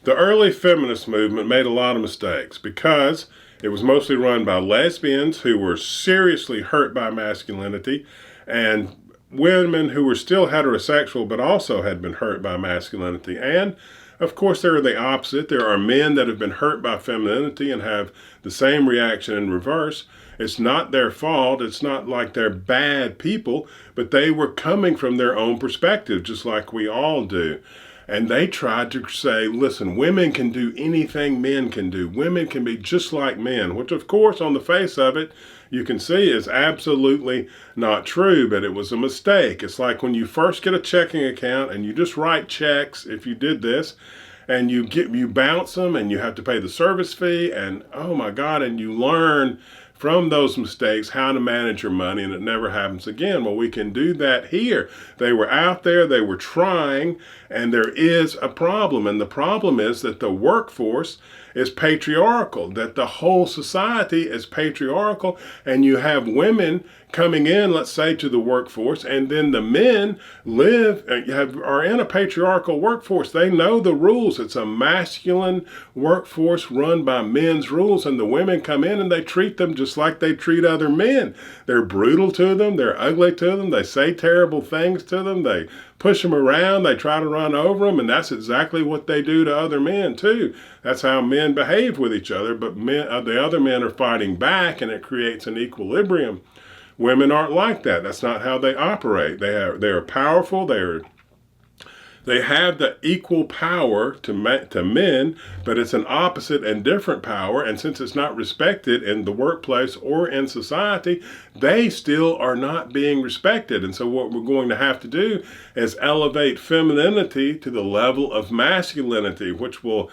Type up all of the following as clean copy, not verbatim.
The early feminist movement made a lot of mistakes because it was mostly run by lesbians who were seriously hurt by masculinity and women who were still heterosexual but also had been hurt by masculinity. And of course, there are the opposite. There are men that have been hurt by femininity and have the same reaction in reverse. It's not their fault. It's not like they're bad people, but they were coming from their own perspective, just like we all do. And they tried to say, listen, women can do anything men can do. Women can be just like men, which of course on the face of it, you can see is absolutely not true, but it was a mistake. It's like when you first get a checking account and you just write checks, if you did this, and you bounce them and you have to pay the service fee and oh my God, and you learn from those mistakes how to manage your money and it never happens again. Well, we can do that here. They were out there, they were trying, and there is a problem. And the problem is that the workforce is patriarchal, that the whole society is patriarchal, and you have women coming in, let's say, to the workforce, and then the men are in a patriarchal workforce. They know the rules. It's a masculine workforce run by men's rules, and the women come in and they treat them just like they treat other men. They're brutal to them. They're ugly to them. They say terrible things to them. They push them around. They try to run over them, and that's exactly what they do to other men too. That's how men behave with each other, but the other men are fighting back, and it creates an equilibrium. Women aren't like that. That's not how they operate. They are powerful. They have the equal power to men, but it's an opposite and different power. And since it's not respected in the workplace or in society, they still are not being respected. And so what we're going to have to do is elevate femininity to the level of masculinity, which will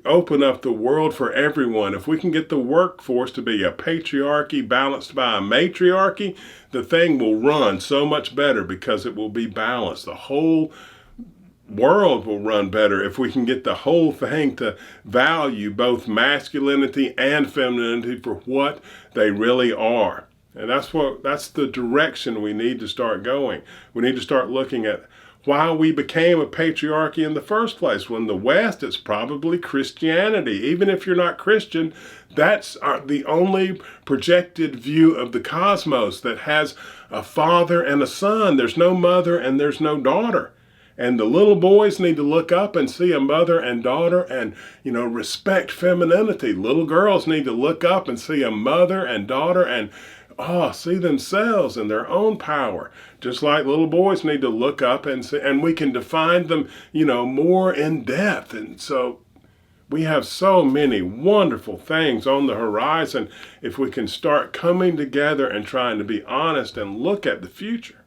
open up the world for everyone. If we can get the workforce to be a patriarchy balanced by a matriarchy, the thing will run so much better because it will be balanced. The whole world will run better if we can get the whole thing to value both masculinity and femininity for what they really are. And that's the direction we need to start going. We need to start looking at why we became a patriarchy in the first place. When the West, it's probably Christianity. Even if you're not Christian, that's the only projected view of the cosmos that has a father and a son. There's no mother and there's no daughter. And the little boys need to look up and see a mother and daughter and, respect femininity. Little girls need to look up and see a mother and daughter and see themselves and their own power. Just like little boys need to look up and see, and we can define them, more in depth. And so we have so many wonderful things on the horizon if we can start coming together and trying to be honest and look at the future.